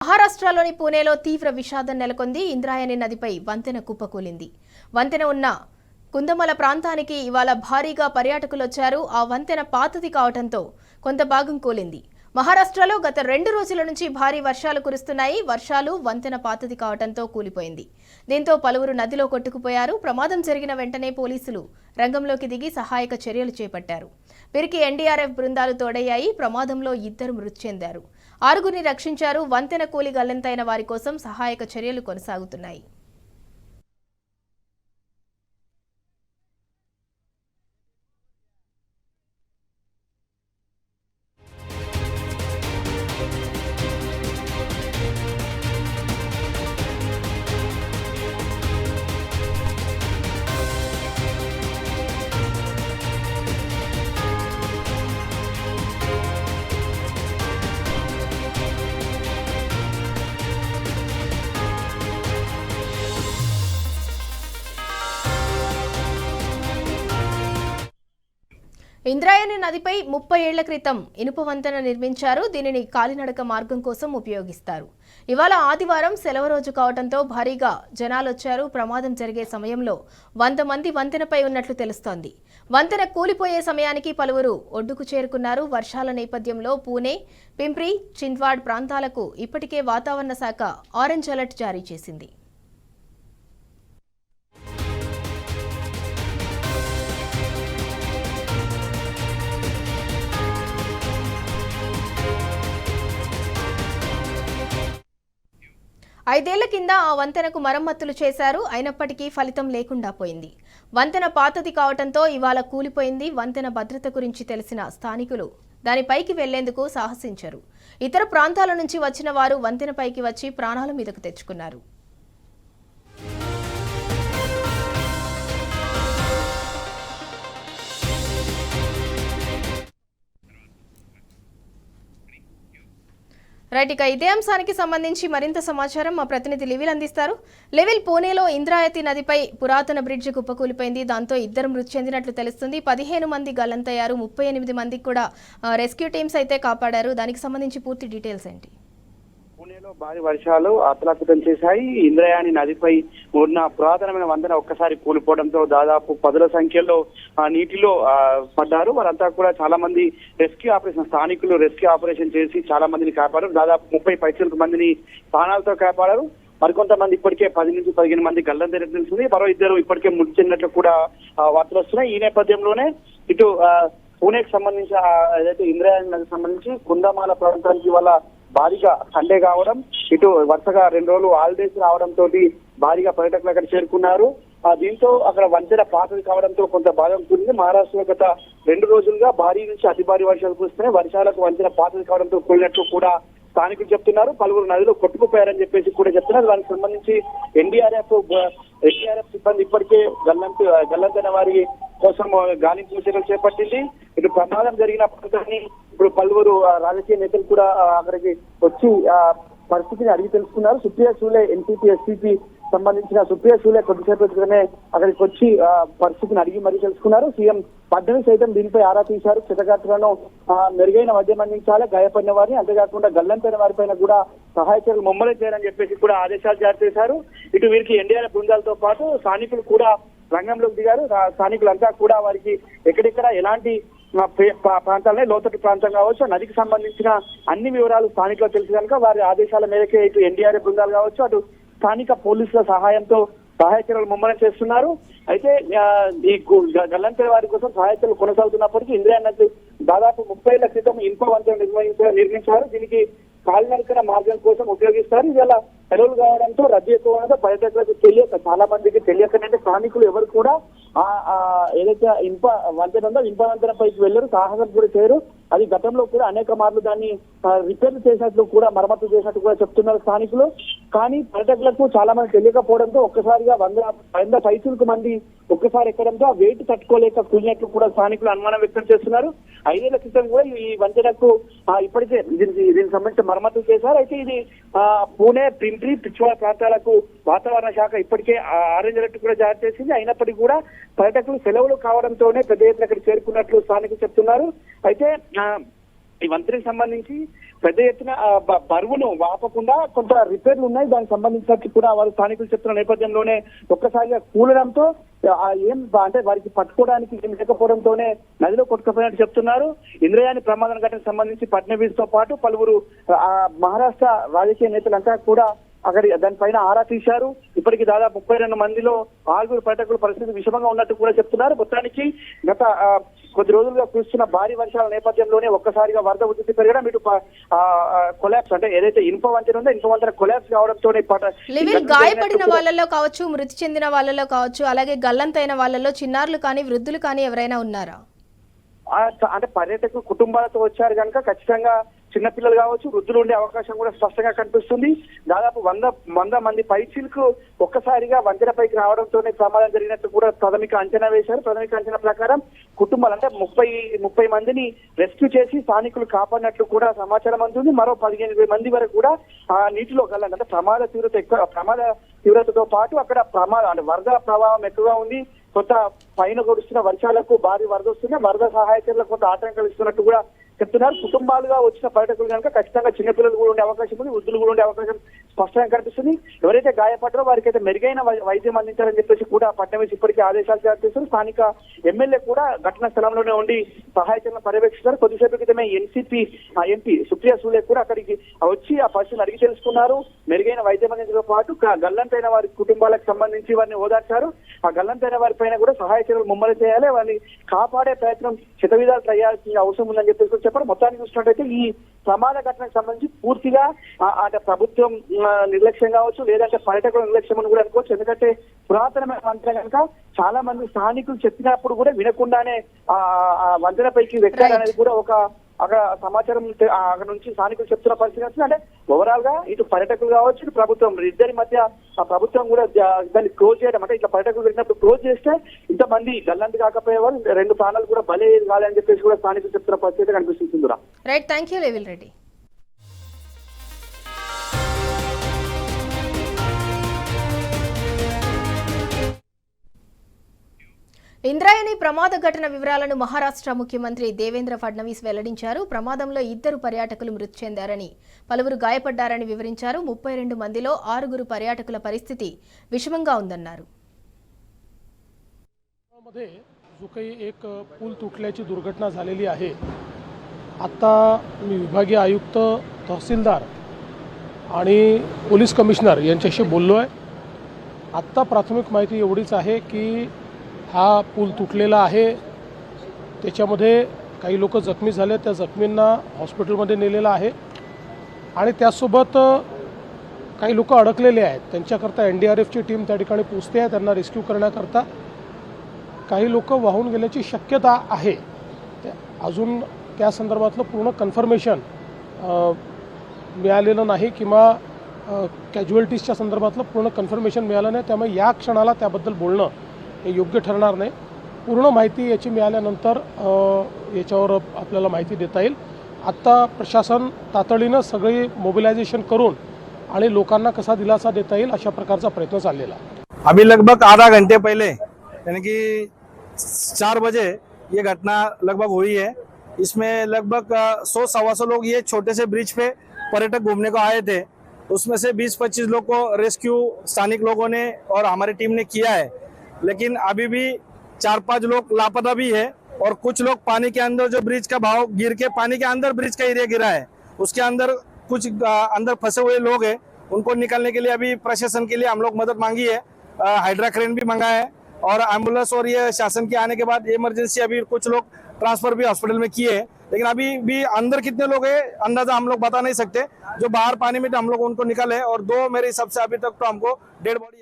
మహారాష్ట్రలోని పూణేలో తీవ్ర విషాదం నెలకొంది. ఇంద్రాయణి నదిపై వంతెన కుప్పకూలింది. వంతెన ఉన్న కుందమల ప్రాంతానికి ఇవాళ భారీగా పర్యాటకులు వచ్చారు. ఆ వంతెన పాతది కావడంతో కొంత భాగం కూలింది. మహారాష్ట్రలో గత 2 రోజుల నుంచి భారీ వర్షాలు కురుస్తున్నాయి. వర్షాలు వంతెన పాతది కావడంతో కూలిపోయింది. దీంతో పలువురు నదిలో కొట్టుకుపోయారు. ప్రమాదం జరిగిన వెంటనే పోలీసులు రంగంలోకి దిగి సహాయక చర్యలు చేపట్టారు. వీరికి ఎన్డీఆర్ఎఫ్ బృందాలు తోడయ్యాయి. ప్రమాదంలో 2 మృతి చెందారు. 6గురిని రక్షించారు. వంతెన కూలి గల్లంతైన వారి కోసం సహాయక చర్యలు కొనసాగుతున్నాయి. ఇంద్రాయణి నదిపై 30 ఏళ్ల క్రితం ఇనుప వంతెన నిర్మించారు. దీనిని కాలినడక మార్గం కోసం ఉపయోగిస్తారు. ఇవాళ ఆదివారం సెలవు రోజు కావడంతో భారీగా జనాలొచ్చారు. ప్రమాదం జరిగే సమయంలో 100 మంది వంతెనపై ఉన్నట్లు తెలుస్తోంది. వంతెన కూలిపోయే సమయానికి పలువురు ఒడ్డుకు చేరుకున్నారు. వర్షాల నేపథ్యంలో పూణే, పింప్రి చిండ్వాడ్ ప్రాంతాలకు ఇప్పటికే వాతావరణ శాఖ ఆరెంజ్ అలర్ట్ జారీ చేసింది. ఐదేళ్ల కింద ఆ వంతెనకు మరమ్మతులు చేశారు. అయినప్పటికీ ఫలితం లేకుండా పోయింది. వంతెన పాతది కావడంతో ఇవాళ కూలిపోయింది. వంతెన భద్రత గురించి తెలిసిన స్థానికులు దానిపైకి వెళ్లేందుకు సాహసించారు. ఇతర ప్రాంతాల నుంచి వచ్చిన వారు వంతెనపైకి వచ్చి ప్రాణాల మీదకు తెచ్చుకున్నారు. రైట్, ఇక ఇదే అంశానికి సంబంధించి మరింత సమాచారం మా ప్రతినిధి లివిల్ అందిస్తారు. లివిల్, పూణేలో ఇంద్రాయతి నదిపై పురాతన బ్రిడ్జి కుప్పకూలిపోయింది. దాంతో 2 మృతి చెందినట్లు తెలుస్తుంది. 15 మంది గల్లంతయ్యారు. 38 మందికి కూడా రెస్క్యూ టీమ్స్ అయితే కాపాడారు. దానికి సంబంధించి పూర్తి డీటెయిల్స్ ఏంటి? పూణేలో భారీ వర్షాలు అతలాకుతం చేశాయి. ఇంద్రాయణి నదిపై ఉన్న పురాతనమైన వంతెన ఒక్కసారి కూలిపోవడంతో దాదాపు 10ల సంఖ్యలో నీటిలో పడ్డారు. వారంతా కూడా చాలా మంది స్థానికులు రెస్క్యూ ఆపరేషన్ చేసి చాలా మందిని కాపాడారు. దాదాపు 30 పైసలకు మందిని ప్రాణాలతో కాపాడారు. మరికొంతమంది ఇప్పటికే 10 నుంచి 15 మంది గల్లంతైనట్టు తెలుస్తుంది. మరో 2 ఇప్పటికే మృతి చెందినట్లు కూడా వార్తలు వస్తున్నాయి. ఈ నేపథ్యంలోనే ఇటు పూణేకి సంబంధించి ఏదైతే ఇంద్రాయణి నదికి సంబంధించి కుందమాల ప్రాంతానికి వాళ్ళ భారీగా సండే కావడం, ఇటు వరుసగా 2 రోజులు హాలిడేస్ రావడంతో భారీగా పర్యాటకులు అక్కడ చేరుకున్నారు. దీంతో అక్కడ వంతెన పాతది కావడంతో కొంత భాగం కూలింది. మహారాష్ట్రలో గత 2 రోజులుగా భారీ నుంచి అతి భారీ వర్షాలు కురుస్తున్నాయి. వర్షాలకు వంతెన పాతది కావడంతో కూలినట్లు కూడా స్థానికులు చెప్తున్నారు. పలువురు నదిలో కొట్టుకుపోయారని చెప్పేసి కూడా చెప్తున్నారు. దానికి సంబంధించి ఎన్డీఆర్ఎఫ్ సిబ్బంది ఇప్పటికే గల్లంతైన వారి కోసం గాలింపు చర్యలు చేపట్టింది. ఇటు ప్రమాదం జరిగిన ప్రాంతాన్ని ఇప్పుడు పలువురు రాజకీయ నేతలు కూడా అక్కడికి వచ్చి పరిస్థితిని అడిగి తెలుసుకున్నారు. సుప్రియ సూలే ఎన్సీపీ ఎస్పీపీ సంబంధించిన సుప్రియ సూలే కొద్దిసేపు క్రితమే అక్కడికి వచ్చి పరిస్థితిని అడిగి మరీ తెలుసుకున్నారు. సీఎం ఫడ్నవీస్ సైతం దీనిపై ఆరా తీశారు. క్షతగాత్రులను మెరుగైన వైద్యం అందించాలి, గాయపడిన వారిని, అంతేకాకుండా గల్లంతైన వారిపైన కూడా సహాయ చర్యలు ముమ్మరం చేయాలని చెప్పేసి కూడా ఆదేశాలు జారీ చేశారు. ఇటు వీరికి ఎన్డీఆర్ఎఫ్ బృందాలతో పాటు స్థానికులు కూడా రంగంలోకి దిగారు. స్థానికులంతా కూడా వారికి ఎక్కడెక్కడ ఎలాంటి ప్రాంతాలనే లోతట్టు ప్రాంతం కావచ్చు, నదికి సంబంధించిన అన్ని వివరాలు స్థానికులకు తెలిసి కనుక వారి ఆదేశాల మేరకే ఇటు ఎన్డీఆర్ఎఫ్ బృందాలు కావచ్చు, అటు స్థానిక పోలీసుల సహాయంతో సహాయ చర్యలు ముమ్మరం చేస్తున్నారు. అయితే ఈ గల్లంతైన వారి కోసం సహాయ చర్యలు కొనసాగుతున్నప్పటికీ ఇంద్రాయణి నది దాదాపు 30 ఏళ్ల క్రితం ఇనుప వంతెన నిర్మించారు. దీనికి కాలినడకన మార్గం కోసం ఉపయోగిస్తారు. ఇవాళ సెలవులు కావడంతో రద్దీ ఎక్కువ పర్యాటకులకు తెలియక, చాలా మందికి తెలియకనంటే స్థానికులు ఎవరు కూడా ఏదైతే ఇనుప వంతెన ఉందో ఇనుప వంతెన పైకి వెళ్ళరు, సాహసం కూడా చేయరు. అది గతంలో కూడా అనేక మార్లు దాన్ని రిపేర్లు చేసినట్లు కూడా, మరమ్మతు చేసినట్టు కూడా చెప్తున్నారు స్థానికులు. కానీ పర్యాటకులకు చాలా మంది తెలియకపోవడంతో ఒక్కసారిగా 100 పైసలకు మంది ఒక్కసారి ఎక్కడంతో ఆ వెయిట్ తట్టుకోలేక కూలినట్లు కూడా స్థానికులు అనుమానం వ్యక్తం చేస్తున్నారు. 5 ఏళ్ల క్రితం కూడా ఈ వంతెనకు ఇప్పటికే దీనికి సంబంధించిన మరమ్మతులు చేశారు. అయితే ఇది పూణే, పింప్రి, పిచ్వాడ్ ప్రాంతాలకు వాతావరణ శాఖ ఇప్పటికే ఆరెంజ్ అలర్ట్ కూడా జారీ చేసింది. అయినప్పటికీ కూడా పర్యాటకులు సెలవులు కావడంతోనే పెద్ద ఎత్తున అక్కడ చేరుకున్నట్లు స్థానికులు చెప్తున్నారు. అయితే ఈ వంతెనకి సంబంధించి పెద్ద ఎత్తున బరువును వాపకుండా కొంత రిపేర్లు ఉన్నాయి. దానికి సంబంధించినట్టు కూడా వారు స్థానికులు చెప్తున్న నేపథ్యంలోనే ఒక్కసారిగా కూలడంతో ఏం అంటే వారికి పట్టుకోవడానికి ఏం లేకపోవడంతోనే నదిలో కొట్టుకుపోయినట్టు చెప్తున్నారు. ఇంద్రయాని ప్రమాదం ఘటనకు సంబంధించి ఫడ్నవీస్ తో పాటు పలువురు మహారాష్ట్ర రాజకీయ నేతలంతా కూడా అక్కడి దానిపైన ఆరా తీశారు. ఇప్పటికి దాదాపు 32 మందిలో 6 పర్యాటకుల పరిస్థితి విషమంగా ఉన్నట్టు కూడా చెప్తున్నారు. మొత్తానికి గత కొద్ది రోజులుగా కురుస్తున్న భారీ వర్షాల నేపథ్యంలోనే ఒక్కసారిగా వరద ఉధృతి పెరగడం, ఇటు కొలాప్స్ అంటే ఏదైతే ఇనుప వంతెన ఉందో ఇనుప వంతెన కొలాప్స్ కావడంతోనే గాయపడిన వాళ్ళలో కావచ్చు, మృతి చెందిన వాళ్ళలో కావచ్చు, అలాగే గల్లంతైన వాళ్ళలో చిన్నారులు కానీ వృద్ధులు కానీ ఎవరైనా ఉన్నారా? అంటే పర్యాటకులు కుటుంబాలతో వచ్చారు కనుక ఖచ్చితంగా చిన్నపిల్లలు కావచ్చు, వృద్ధులు ఉండే అవకాశం కూడా స్పష్టంగా కనిపిస్తుంది. దాదాపు 100 మంది పైచీలకు ఒక్కసారిగా వంతెనపైకి రావడంతోనే ప్రమాదం జరిగినట్టు కూడా ప్రాథమిక అంచనా వేశారు. ప్రాథమిక అంచనా ప్రకారం కుటుంబాలు అంటే 30 మందిని రెస్క్యూ చేసి స్థానికులు కాపాడినట్లు కూడా సమాచారం అందుతుంది. మరో 15 మంది వరకు కూడా ఆ నీటిలో గల్లంత అంటే ప్రమాద తీవ్రతతో పాటు అక్కడ అంటే వరద ప్రభావం ఎక్కువగా ఉంది. కొంత పైన కురుస్తున్న వర్షాలకు భారీ వరద వస్తుంది. వరద సహాయ చర్యలకు కొంత ఆటంకాలు ఇస్తున్నట్టు కూడా చెప్తున్నారు. కుటుంబాలుగా వచ్చిన పర్యాటకులు కనుక ఖచ్చితంగా చిన్నపిల్లలు కూడా ఉండే అవకాశం ఉంది, వృద్ధులు కూడా ఉండే అవకాశం స్పష్టంగా కనిపిస్తుంది. ఎవరైతే గాయపడ్డారో వారికి అయితే మెరుగైన వైద్యం అందించాలని చెప్పేసి కూడా ఫడ్నవీస్ ఇప్పటికీ ఆదేశాలు జారీ చేశారు. స్థానిక ఎమ్మెల్యే కూడా ఘటనా స్థలంలోనే ఉండి సహాయ చర్యలను పర్యవేక్షిస్తారు. కొద్దిసేపు క్రితమే ఎన్సీపీ ఎంపీ సుప్రియా సూలే కూడా అక్కడికి వచ్చి ఆ పరిస్థితిని అడిగి తెలుసుకున్నారు. మెరుగైన వైద్యం అందించడంతో పాటు గల్లంతైన వారి కుటుంబాలకు సంబంధించి వారిని ఓదార్చారు. ఆ గల్లంతైన వారి పైన కూడా సహాయ చర్యలు ముమ్మరం చేయాలి, వారిని కాపాడే ప్రయత్నం శతవిధాలు చేయాల్సిన అవసరం ఉందని చెప్పేసి చెప్పడం. మొత్తానికి చూసినట్టయితే ఈ ప్రమాద ఘటనకు సంబంధించి పూర్తిగా అంటే ప్రభుత్వం నిర్లక్ష్యం కావచ్చు, లేదంటే పర్యాటకుల నిర్లక్ష్యం అని కూడా అనుకోవచ్చు. ఎందుకంటే పురాతనమైన వంతెన కనుక చాలా మంది స్థానికులు చెప్పినప్పుడు కూడా వినకుండానే ఆ వంతెనపైకి వెక్కారనేది కూడా అక్కడ సమాచారం అక్కడ నుంచి స్థానికులు చెప్తున్న పరిస్థితి. అంటే ఓవరాల్ గా ఇటు పర్యాటకులు కావచ్చు, ఇటు ప్రభుత్వం ఇద్దరి మధ్య ఆ ప్రభుత్వం కూడా దాన్ని క్లోజ్ చేయడం అంటే ఇట్లా పర్యాటకులు వెళ్ళినప్పుడు క్లోజ్ చేస్తే ఇంతమంది గల్లంతి కాకపోయేవారు, 2 ప్రాణాలు కూడా బలే కాదని చెప్పేసి కూడా స్థానికులు చెప్తున్న పరిస్థితి కనిపిస్తుంది. Right, thank you level Reddy. Indrayani ప్రమాద ఘటన వివరాలను మహారాష్ట్ర ముఖ్యమంత్రి దేవేంద్ర ఫడ్నవీస్ వెల్లడించారు. ప్రమాదంలో 2 పర్యాటకులు మృతి చెందారని, పలువురు గాయపడ్డారని వివరించారు. 32 మందిలో 6 పర్యాటకుల పరిస్థితి విషమంగా ఉందన్నారు. जो काही एक पूल तुटल्याची दुर्घटना झालेली आहे. आता मी विभागीय आयुक्त, तहसीलदार आणि पोलीस कमिशनर यांच्याशी बोललो आहे. आत्ता प्राथमिक माहिती एवढीच आहे की हा पूल तुटलेला आहे, त्याच्यामध्ये काही लोक जखमी झाले, त्या जखमींना हॉस्पिटलमध्ये नेलेलं आहे आणि त्यासोबत काही लोक अडकलेले आहेत. त्यांच्याकरता NDRFची टीम त्या ठिकाणी पोहोचते आहे. त्यांना रेस्क्यू करण्याकरता काही लोक वाहून गेल्याची शक्यता आहे. अजून त्या संदर्भातलं पूर्ण कन्फर्मेशन मिळालेलं नाही किंवा कॅज्युअल्टीजच्या संदर्भातलं पूर्ण कन्फर्मेशन मिळालं नाही. त्यामुळे या क्षणाला त्याबद्दल बोलणं हे योग्य ठरणार नाही. पूर्ण माहिती याची मिळाल्यानंतर याच्यावर आपल्याला माहिती देता येईल. आत्ता प्रशासन तातडीनं सगळी मोबिलायझेशन करून आणि लोकांना कसा दिलासा देता येईल अशा प्रकारचा प्रयत्न चाललेला आहे. अभी लगभग आधा घंटे पहले यानी कि 4 बजे ये घटना लगभग हुई है. इसमें लगभग 100-125 लोग ये छोटे से ब्रिज पे पर्यटक घूमने को आए थे. उसमें से 20-25 लोग को रेस्क्यू स्थानिक लोगों ने और हमारी टीम ने किया है. लेकिन अभी भी 4-5 लोग लापता भी है और कुछ लोग पानी के अंदर, जो ब्रिज का भाव गिर के पानी के अंदर ब्रिज का एरिया गिरा है, उसके अंदर कुछ अंदर फंसे हुए लोग हैं. उनको निकालने के लिए अभी प्रशासन के लिए हम लोग मदद मांगी है. हाइड्रा क्रेन भी मंगाया है और एम्बुलेंस और ये शासन के आने के बाद इमरजेंसी अभी कुछ लोग ट्रांसफर भी हॉस्पिटल में किए हैं. लेकिन अभी भी अंदर कितने लोग हैं अंदाजा हम लोग बता नहीं सकते. जो बाहर पानी में हम लोग उनको निकाले और 2 मेरे हिसाब से अभी तक तो हमको डेड बॉडी